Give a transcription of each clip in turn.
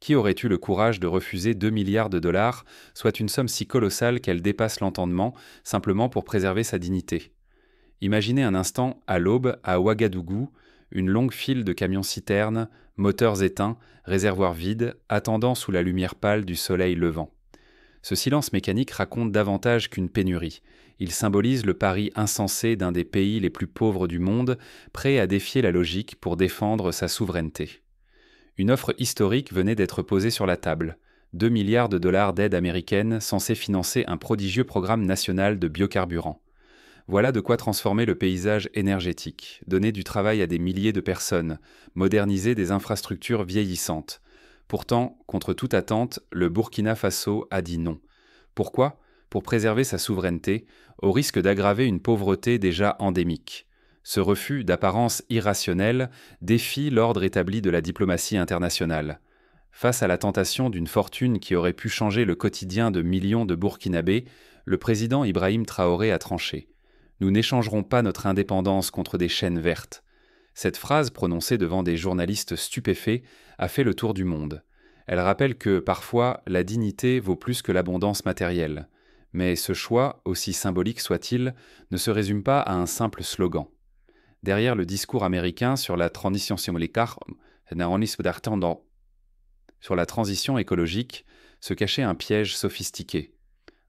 Qui aurait eu le courage de refuser 2 milliards de dollars, soit une somme si colossale qu'elle dépasse l'entendement, simplement pour préserver sa dignité? Imaginez un instant, à l'aube, à Ouagadougou, une longue file de camions-citernes, moteurs éteints, réservoirs vides, attendant sous la lumière pâle du soleil levant. Ce silence mécanique raconte davantage qu'une pénurie. Il symbolise le pari insensé d'un des pays les plus pauvres du monde, prêt à défier la logique pour défendre sa souveraineté. Une offre historique venait d'être posée sur la table. 2 milliards de dollars d'aide américaine censés financer un prodigieux programme national de biocarburants. Voilà de quoi transformer le paysage énergétique, donner du travail à des milliers de personnes, moderniser des infrastructures vieillissantes. Pourtant, contre toute attente, le Burkina Faso a dit non. Pourquoi ? Pour préserver sa souveraineté, au risque d'aggraver une pauvreté déjà endémique. Ce refus, d'apparence irrationnelle, défie l'ordre établi de la diplomatie internationale. Face à la tentation d'une fortune qui aurait pu changer le quotidien de millions de Burkinabés, le président Ibrahim Traoré a tranché. Nous n'échangerons pas notre indépendance contre des chaînes vertes. Cette phrase, prononcée devant des journalistes stupéfaits, a fait le tour du monde. Elle rappelle que, parfois, la dignité vaut plus que l'abondance matérielle. Mais ce choix, aussi symbolique soit-il, ne se résume pas à un simple slogan. Derrière le discours américain sur la transition écologique se cachait un piège sophistiqué.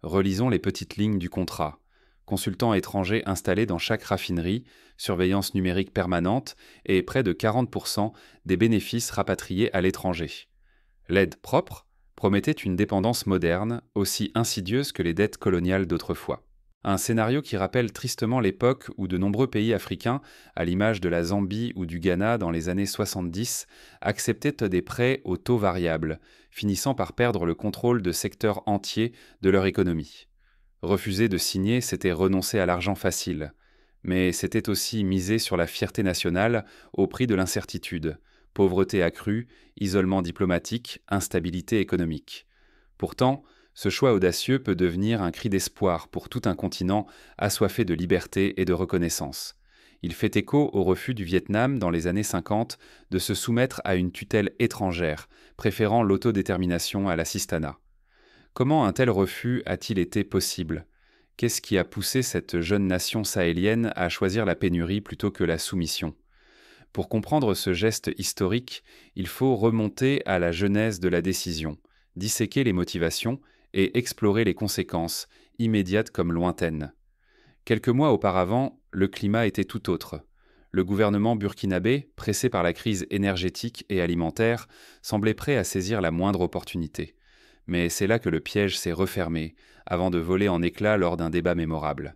Relisons les petites lignes du contrat. Consultants étrangers installés dans chaque raffinerie, surveillance numérique permanente et près de 40% des bénéfices rapatriés à l'étranger. L'aide propre promettait une dépendance moderne, aussi insidieuse que les dettes coloniales d'autrefois. Un scénario qui rappelle tristement l'époque où de nombreux pays africains, à l'image de la Zambie ou du Ghana dans les années 70, acceptaient des prêts au taux variable, finissant par perdre le contrôle de secteurs entiers de leur économie. Refuser de signer, c'était renoncer à l'argent facile. Mais c'était aussi miser sur la fierté nationale au prix de l'incertitude. Pauvreté accrue, isolement diplomatique, instabilité économique. Pourtant, ce choix audacieux peut devenir un cri d'espoir pour tout un continent assoiffé de liberté et de reconnaissance. Il fait écho au refus du Vietnam dans les années 50 de se soumettre à une tutelle étrangère, préférant l'autodétermination à l'assistanat. Comment un tel refus a-t-il été possible ? Qu'est-ce qui a poussé cette jeune nation sahélienne à choisir la pénurie plutôt que la soumission ? Pour comprendre ce geste historique, il faut remonter à la genèse de la décision, disséquer les motivations et explorer les conséquences, immédiates comme lointaines. Quelques mois auparavant, le climat était tout autre. Le gouvernement burkinabé, pressé par la crise énergétique et alimentaire, semblait prêt à saisir la moindre opportunité. Mais c'est là que le piège s'est refermé, avant de voler en éclats lors d'un débat mémorable.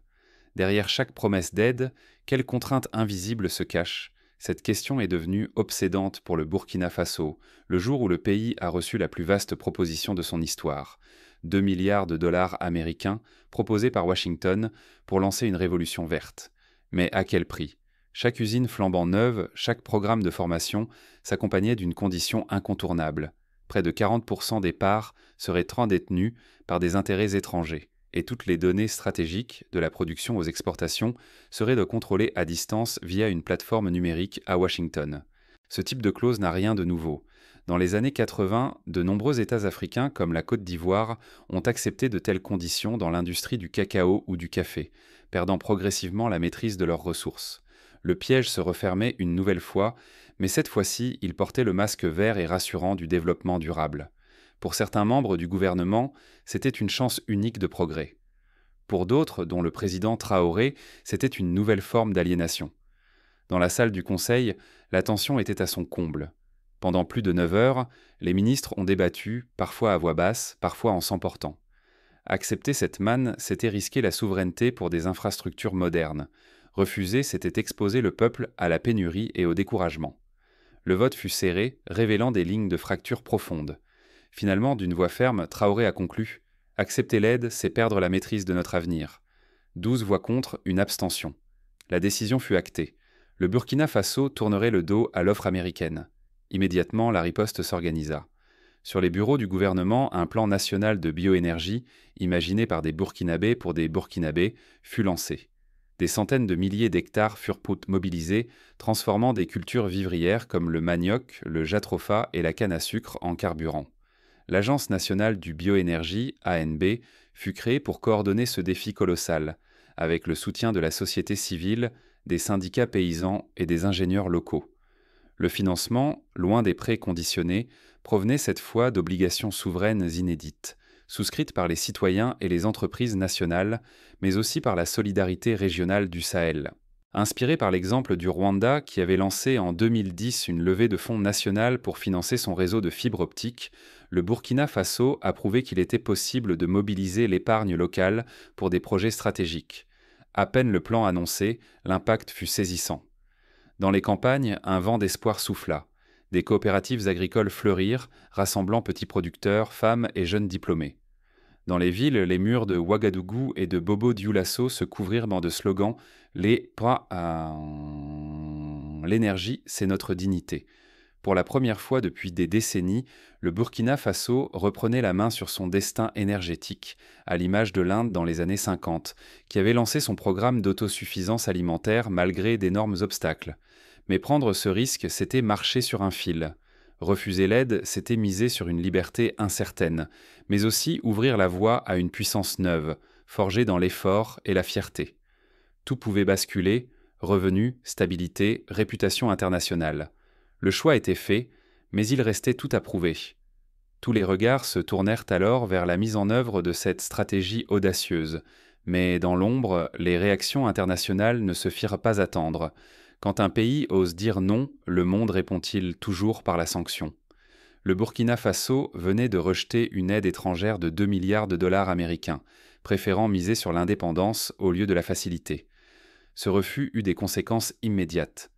Derrière chaque promesse d'aide, quelle contrainte invisible se cache ? Cette question est devenue obsédante pour le Burkina Faso, le jour où le pays a reçu la plus vaste proposition de son histoire. 2 milliards de dollars américains proposés par Washington pour lancer une révolution verte. Mais à quel prix ? Chaque usine flambant neuve, chaque programme de formation s'accompagnait d'une condition incontournable. Près de 40% des parts seraient détenues par des intérêts étrangers, et toutes les données stratégiques, de la production aux exportations, seraient de contrôler à distance via une plateforme numérique à Washington. Ce type de clause n'a rien de nouveau. Dans les années 80, de nombreux États africains, comme la Côte d'Ivoire, ont accepté de telles conditions dans l'industrie du cacao ou du café, perdant progressivement la maîtrise de leurs ressources. Le piège se refermait une nouvelle fois, mais cette fois-ci, il portait le masque vert et rassurant du développement durable. Pour certains membres du gouvernement, c'était une chance unique de progrès. Pour d'autres, dont le président Traoré, c'était une nouvelle forme d'aliénation. Dans la salle du Conseil, la tension était à son comble. Pendant plus de 9 heures, les ministres ont débattu, parfois à voix basse, parfois en s'emportant. Accepter cette manne, c'était risquer la souveraineté pour des infrastructures modernes. Refuser, c'était exposer le peuple à la pénurie et au découragement. Le vote fut serré, révélant des lignes de fracture profondes. Finalement, d'une voix ferme, Traoré a conclu « Accepter l'aide, c'est perdre la maîtrise de notre avenir ». 12 voix contre, une abstention. La décision fut actée. Le Burkina Faso tournerait le dos à l'offre américaine. Immédiatement, la riposte s'organisa. Sur les bureaux du gouvernement, un plan national de bioénergie, imaginé par des Burkinabés pour des Burkinabés, fut lancé. Des centaines de milliers d'hectares furent mobilisés, transformant des cultures vivrières comme le manioc, le jatropha et la canne à sucre en carburant. L'Agence nationale du bioénergie, ANB, fut créée pour coordonner ce défi colossal, avec le soutien de la société civile, des syndicats paysans et des ingénieurs locaux. Le financement, loin des prêts conditionnés, provenait cette fois d'obligations souveraines inédites, souscrites par les citoyens et les entreprises nationales, mais aussi par la solidarité régionale du Sahel. Inspiré par l'exemple du Rwanda qui avait lancé en 2010 une levée de fonds nationale pour financer son réseau de fibre optique, le Burkina Faso a prouvé qu'il était possible de mobiliser l'épargne locale pour des projets stratégiques. À peine le plan annoncé, l'impact fut saisissant. Dans les campagnes, un vent d'espoir souffla. Des coopératives agricoles fleurirent, rassemblant petits producteurs, femmes et jeunes diplômés. Dans les villes, les murs de Ouagadougou et de Bobo-Dioulasso se couvrirent de slogans « L'énergie, c'est notre dignité ». Pour la première fois depuis des décennies, le Burkina Faso reprenait la main sur son destin énergétique, à l'image de l'Inde dans les années 50, qui avait lancé son programme d'autosuffisance alimentaire malgré d'énormes obstacles. Mais prendre ce risque, c'était marcher sur un fil. Refuser l'aide, c'était miser sur une liberté incertaine, mais aussi ouvrir la voie à une puissance neuve, forgée dans l'effort et la fierté. Tout pouvait basculer, revenus, stabilité, réputation internationale. Le choix était fait, mais il restait tout à prouver. Tous les regards se tournèrent alors vers la mise en œuvre de cette stratégie audacieuse, mais dans l'ombre, les réactions internationales ne se firent pas attendre. Quand un pays ose dire non, le monde répond-il toujours par la sanction. Le Burkina Faso venait de rejeter une aide étrangère de 2 milliards de dollars américains, préférant miser sur l'indépendance au lieu de la facilité. Ce refus eut des conséquences immédiates.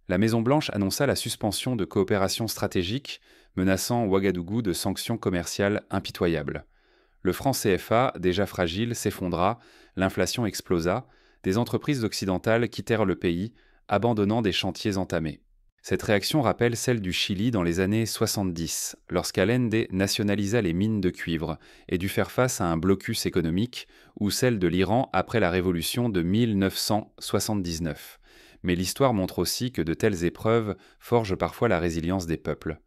La Maison-Blanche annonça la suspension de coopérations stratégiques, menaçant Ouagadougou de sanctions commerciales impitoyables. Le franc CFA, déjà fragile, s'effondra, l'inflation explosa, des entreprises occidentales quittèrent le pays, abandonnant des chantiers entamés. Cette réaction rappelle celle du Chili dans les années 70, lorsqu'Allende nationalisa les mines de cuivre et dut faire face à un blocus économique, ou celle de l'Iran après la révolution de 1979. Mais l'histoire montre aussi que de telles épreuves forgent parfois la résilience des peuples.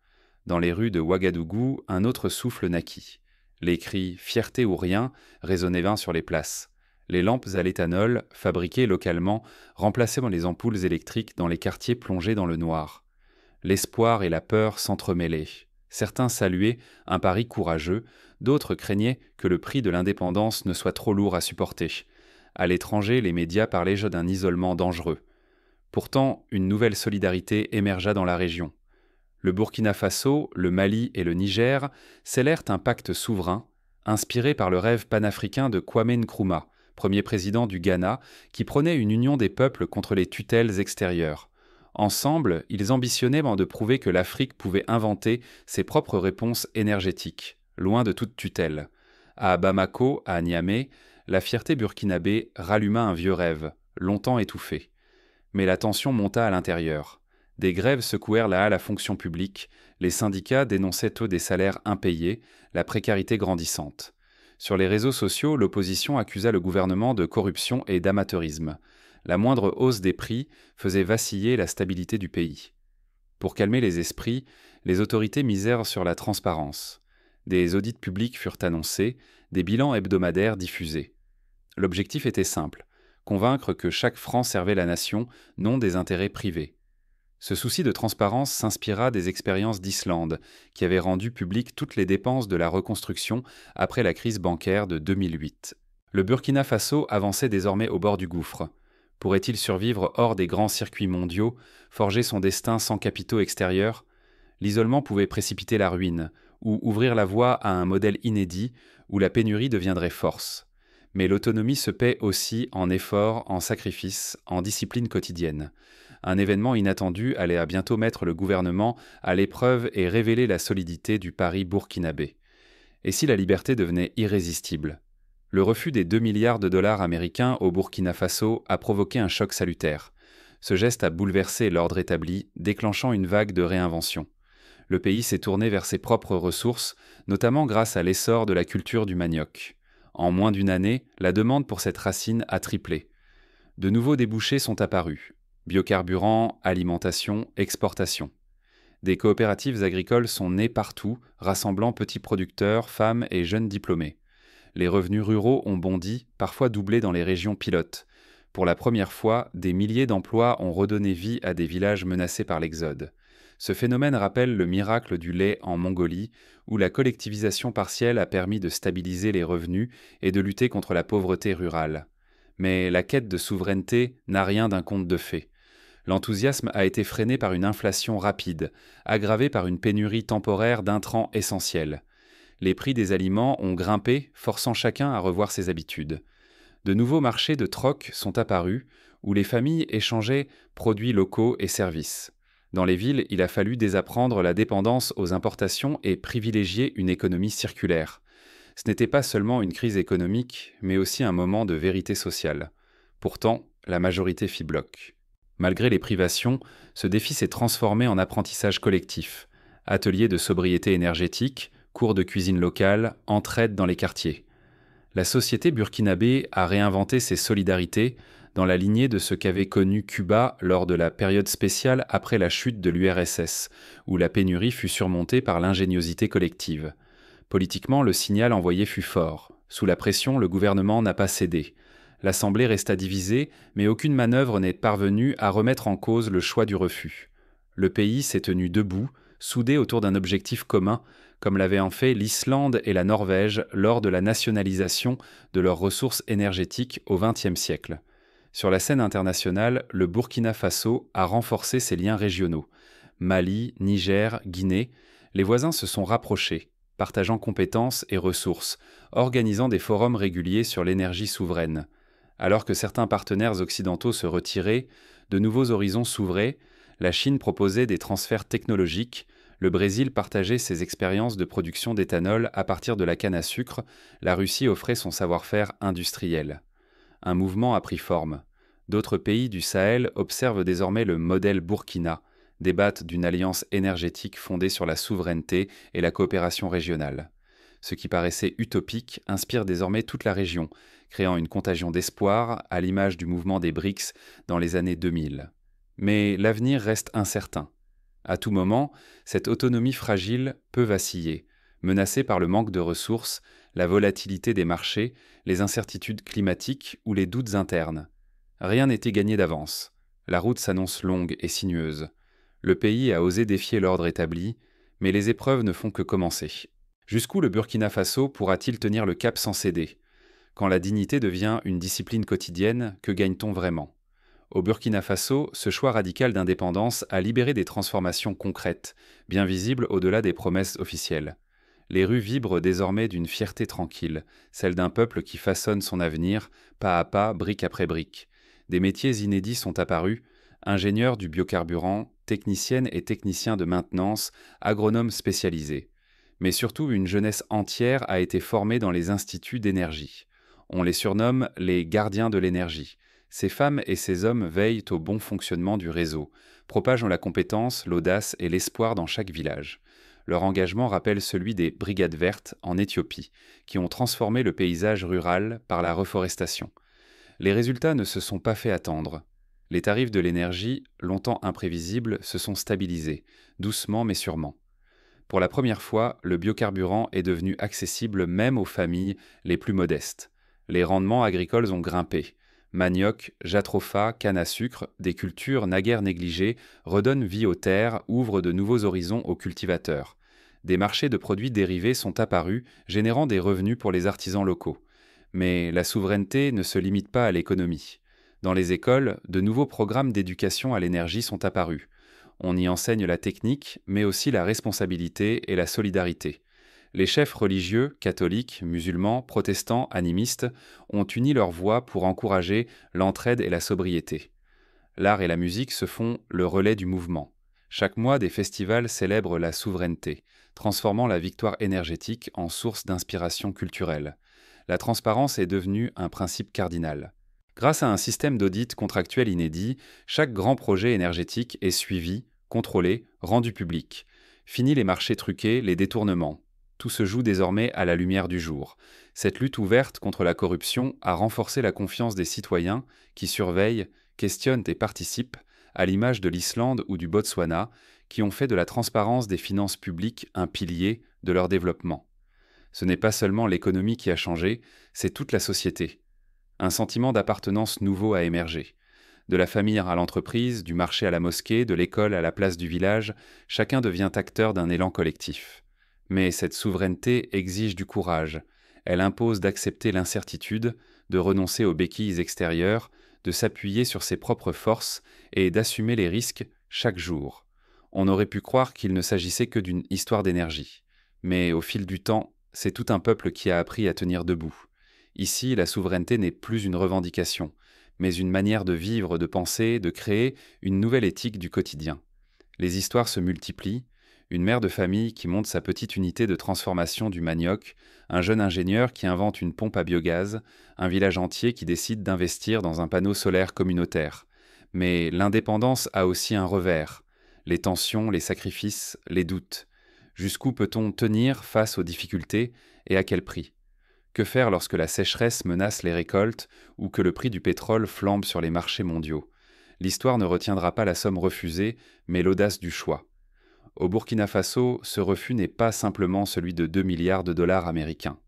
Dans les rues de Ouagadougou, un autre souffle naquit. Les cris « fierté ou rien » résonnaient vains sur les places. Les lampes à l'éthanol, fabriquées localement, remplaçaient les ampoules électriques dans les quartiers plongés dans le noir. L'espoir et la peur s'entremêlaient. Certains saluaient un pari courageux, d'autres craignaient que le prix de l'indépendance ne soit trop lourd à supporter. À l'étranger, les médias parlaient d'un isolement dangereux. Pourtant, une nouvelle solidarité émergea dans la région. Le Burkina Faso, le Mali et le Niger scellèrent un pacte souverain, inspiré par le rêve panafricain de Kwame Nkrumah, premier président du Ghana, qui prônait une union des peuples contre les tutelles extérieures. Ensemble, ils ambitionnaient de prouver que l'Afrique pouvait inventer ses propres réponses énergétiques, loin de toute tutelle. À Bamako, à Niamey, la fierté burkinabé ralluma un vieux rêve, longtemps étouffé. Mais la tension monta à l'intérieur. Des grèves secouèrent la fonction publique, les syndicats dénonçaient des salaires impayés, la précarité grandissante. Sur les réseaux sociaux, l'opposition accusa le gouvernement de corruption et d'amateurisme. La moindre hausse des prix faisait vaciller la stabilité du pays. Pour calmer les esprits, les autorités misèrent sur la transparence. Des audits publics furent annoncés, des bilans hebdomadaires diffusés. L'objectif était simple, convaincre que chaque franc servait la nation, non des intérêts privés. Ce souci de transparence s'inspira des expériences d'Islande, qui avait rendu publiques toutes les dépenses de la reconstruction après la crise bancaire de 2008. Le Burkina Faso avançait désormais au bord du gouffre. Pourrait-il survivre hors des grands circuits mondiaux, forger son destin sans capitaux extérieurs ? L'isolement pouvait précipiter la ruine, ou ouvrir la voie à un modèle inédit où la pénurie deviendrait force. Mais l'autonomie se paie aussi en efforts, en sacrifices, en discipline quotidienne. Un événement inattendu allait bientôt mettre le gouvernement à l'épreuve et révéler la solidité du pari burkinabé. Et si la liberté devenait irrésistible ? Le refus des 2 milliards de dollars américains au Burkina Faso a provoqué un choc salutaire. Ce geste a bouleversé l'ordre établi, déclenchant une vague de réinvention. Le pays s'est tourné vers ses propres ressources, notamment grâce à l'essor de la culture du manioc. En moins d'une année, la demande pour cette racine a triplé. De nouveaux débouchés sont apparus. Biocarburants, alimentation, exportation. Des coopératives agricoles sont nées partout, rassemblant petits producteurs, femmes et jeunes diplômés. Les revenus ruraux ont bondi, parfois doublés dans les régions pilotes. Pour la première fois, des milliers d'emplois ont redonné vie à des villages menacés par l'exode. Ce phénomène rappelle le miracle du lait en Mongolie, où la collectivisation partielle a permis de stabiliser les revenus et de lutter contre la pauvreté rurale. Mais la quête de souveraineté n'a rien d'un conte de fées. L'enthousiasme a été freiné par une inflation rapide, aggravée par une pénurie temporaire d'intrants essentiels. Les prix des aliments ont grimpé, forçant chacun à revoir ses habitudes. De nouveaux marchés de troc sont apparus, où les familles échangeaient produits locaux et services. Dans les villes, il a fallu désapprendre la dépendance aux importations et privilégier une économie circulaire. Ce n'était pas seulement une crise économique, mais aussi un moment de vérité sociale. Pourtant, la majorité fit bloc. Malgré les privations, ce défi s'est transformé en apprentissage collectif. Ateliers de sobriété énergétique, cours de cuisine locale, entraide dans les quartiers. La société burkinabé a réinventé ses solidarités dans la lignée de ce qu'avait connu Cuba lors de la période spéciale après la chute de l'URSS, où la pénurie fut surmontée par l'ingéniosité collective. Politiquement, le signal envoyé fut fort. Sous la pression, le gouvernement n'a pas cédé. L'Assemblée resta divisée, mais aucune manœuvre n'est parvenue à remettre en cause le choix du refus. Le pays s'est tenu debout, soudé autour d'un objectif commun, comme l'avaient en fait l'Islande et la Norvège lors de la nationalisation de leurs ressources énergétiques au XXe siècle. Sur la scène internationale, le Burkina Faso a renforcé ses liens régionaux. Mali, Niger, Guinée, les voisins se sont rapprochés, partageant compétences et ressources, organisant des forums réguliers sur l'énergie souveraine. Alors que certains partenaires occidentaux se retiraient, de nouveaux horizons s'ouvraient, la Chine proposait des transferts technologiques, le Brésil partageait ses expériences de production d'éthanol à partir de la canne à sucre, la Russie offrait son savoir-faire industriel. Un mouvement a pris forme. D'autres pays du Sahel observent désormais le modèle Burkina, débattent d'une alliance énergétique fondée sur la souveraineté et la coopération régionale. Ce qui paraissait utopique inspire désormais toute la région, créant une contagion d'espoir à l'image du mouvement des BRICS dans les années 2000. Mais l'avenir reste incertain. À tout moment, cette autonomie fragile peut vaciller, menacée par le manque de ressources, la volatilité des marchés, les incertitudes climatiques ou les doutes internes. Rien n'était gagné d'avance. La route s'annonce longue et sinueuse. Le pays a osé défier l'ordre établi, mais les épreuves ne font que commencer. Jusqu'où le Burkina Faso pourra-t-il tenir le cap sans céder ? Quand la dignité devient une discipline quotidienne, que gagne-t-on vraiment ? Au Burkina Faso, ce choix radical d'indépendance a libéré des transformations concrètes, bien visibles au-delà des promesses officielles. Les rues vibrent désormais d'une fierté tranquille, celle d'un peuple qui façonne son avenir, pas à pas, brique après brique. Des métiers inédits sont apparus, ingénieurs du biocarburant, techniciennes et techniciens de maintenance, agronomes spécialisés. Mais surtout, une jeunesse entière a été formée dans les instituts d'énergie. On les surnomme les gardiens de l'énergie. Ces femmes et ces hommes veillent au bon fonctionnement du réseau, propageant la compétence, l'audace et l'espoir dans chaque village. Leur engagement rappelle celui des Brigades vertes en Éthiopie, qui ont transformé le paysage rural par la reforestation. Les résultats ne se sont pas fait attendre. Les tarifs de l'énergie, longtemps imprévisibles, se sont stabilisés, doucement mais sûrement. Pour la première fois, le biocarburant est devenu accessible même aux familles les plus modestes. Les rendements agricoles ont grimpé. Manioc, jatropha, canne à sucre, des cultures naguère négligées, redonnent vie aux terres, ouvrent de nouveaux horizons aux cultivateurs. Des marchés de produits dérivés sont apparus, générant des revenus pour les artisans locaux. Mais la souveraineté ne se limite pas à l'économie. Dans les écoles, de nouveaux programmes d'éducation à l'énergie sont apparus. On y enseigne la technique, mais aussi la responsabilité et la solidarité. Les chefs religieux, catholiques, musulmans, protestants, animistes, ont uni leurs voix pour encourager l'entraide et la sobriété. L'art et la musique se font le relais du mouvement. Chaque mois, des festivals célèbrent la souveraineté, transformant la victoire énergétique en source d'inspiration culturelle. La transparence est devenue un principe cardinal. Grâce à un système d'audit contractuel inédit, chaque grand projet énergétique est suivi, contrôlé, rendu public. Fini les marchés truqués, les détournements. Tout se joue désormais à la lumière du jour. Cette lutte ouverte contre la corruption a renforcé la confiance des citoyens qui surveillent, questionnent et participent, à l'image de l'Islande ou du Botswana, qui ont fait de la transparence des finances publiques un pilier de leur développement. Ce n'est pas seulement l'économie qui a changé, c'est toute la société. Un sentiment d'appartenance nouveau a émergé. De la famille à l'entreprise, du marché à la mosquée, de l'école à la place du village, chacun devient acteur d'un élan collectif. Mais cette souveraineté exige du courage. Elle impose d'accepter l'incertitude, de renoncer aux béquilles extérieures, de s'appuyer sur ses propres forces et d'assumer les risques chaque jour. On aurait pu croire qu'il ne s'agissait que d'une histoire d'énergie. Mais au fil du temps, c'est tout un peuple qui a appris à tenir debout. Ici, la souveraineté n'est plus une revendication, mais une manière de vivre, de penser, de créer une nouvelle éthique du quotidien. Les histoires se multiplient. Une mère de famille qui monte sa petite unité de transformation du manioc, un jeune ingénieur qui invente une pompe à biogaz, un village entier qui décide d'investir dans un panneau solaire communautaire. Mais l'indépendance a aussi un revers. Les tensions, les sacrifices, les doutes. Jusqu'où peut-on tenir face aux difficultés et à quel prix ? Que faire lorsque la sécheresse menace les récoltes ou que le prix du pétrole flambe sur les marchés mondiaux ? L'histoire ne retiendra pas la somme refusée, mais l'audace du choix. Au Burkina Faso, ce refus n'est pas simplement celui de 2 milliards de dollars américains.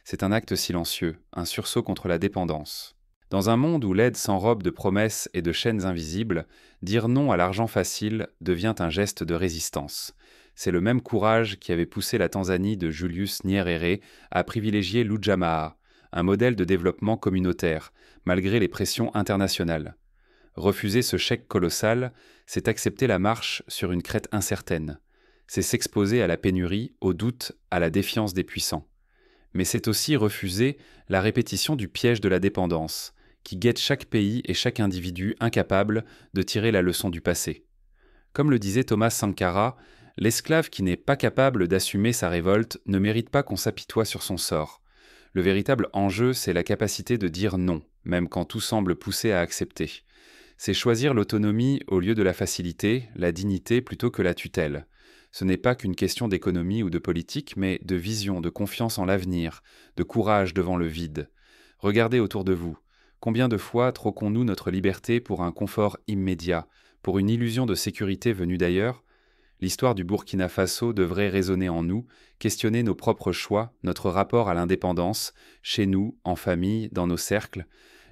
C'est un acte silencieux, un sursaut contre la dépendance. Dans un monde où l'aide s'enrobe de promesses et de chaînes invisibles, dire non à l'argent facile devient un geste de résistance. C'est le même courage qui avait poussé la Tanzanie de Julius Nyerere à privilégier l'Ujamaa, un modèle de développement communautaire, malgré les pressions internationales. Refuser ce chèque colossal, c'est accepter la marche sur une crête incertaine. C'est s'exposer à la pénurie, au doute, à la défiance des puissants. Mais c'est aussi refuser la répétition du piège de la dépendance, qui guette chaque pays et chaque individu incapable de tirer la leçon du passé. Comme le disait Thomas Sankara, l'esclave qui n'est pas capable d'assumer sa révolte ne mérite pas qu'on s'apitoie sur son sort. Le véritable enjeu, c'est la capacité de dire non, même quand tout semble pousser à accepter. C'est choisir l'autonomie au lieu de la facilité, la dignité plutôt que la tutelle. Ce n'est pas qu'une question d'économie ou de politique, mais de vision, de confiance en l'avenir, de courage devant le vide. Regardez autour de vous. Combien de fois troquons-nous notre liberté pour un confort immédiat, pour une illusion de sécurité venue d'ailleurs ? L'histoire du Burkina Faso devrait résonner en nous, questionner nos propres choix, notre rapport à l'indépendance, chez nous, en famille, dans nos cercles.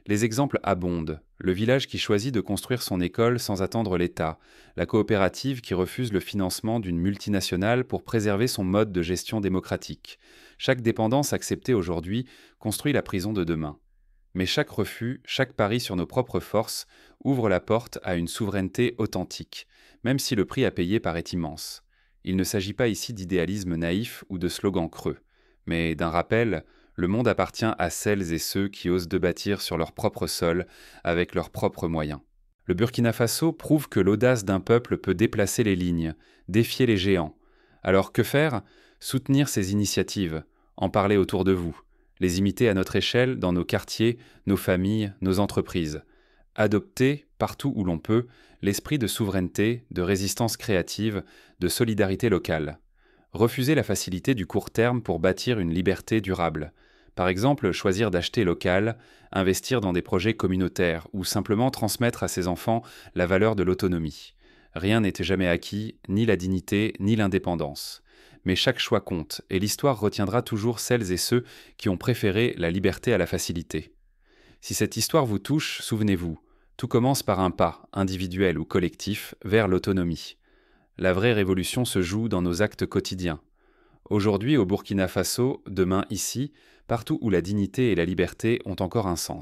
Les exemples abondent. Le village qui choisit de construire son école sans attendre l'État, la coopérative qui refuse le financement d'une multinationale pour préserver son mode de gestion démocratique. Chaque dépendance acceptée aujourd'hui construit la prison de demain. Mais chaque refus, chaque pari sur nos propres forces ouvre la porte à une souveraineté authentique, même si le prix à payer paraît immense. Il ne s'agit pas ici d'idéalisme naïf ou de slogans creux, mais d'un rappel: le monde appartient à celles et ceux qui osent de bâtir sur leur propre sol, avec leurs propres moyens. Le Burkina Faso prouve que l'audace d'un peuple peut déplacer les lignes, défier les géants. Alors que faire ? Soutenir ces initiatives, en parler autour de vous, les imiter à notre échelle dans nos quartiers, nos familles, nos entreprises. Adopter, partout où l'on peut, l'esprit de souveraineté, de résistance créative, de solidarité locale. Refuser la facilité du court terme pour bâtir une liberté durable. Par exemple, choisir d'acheter local, investir dans des projets communautaires ou simplement transmettre à ses enfants la valeur de l'autonomie. Rien n'était jamais acquis, ni la dignité, ni l'indépendance. Mais chaque choix compte, et l'histoire retiendra toujours celles et ceux qui ont préféré la liberté à la facilité. Si cette histoire vous touche, souvenez-vous, tout commence par un pas, individuel ou collectif, vers l'autonomie. La vraie révolution se joue dans nos actes quotidiens. Aujourd'hui au Burkina Faso, demain ici, partout où la dignité et la liberté ont encore un sens.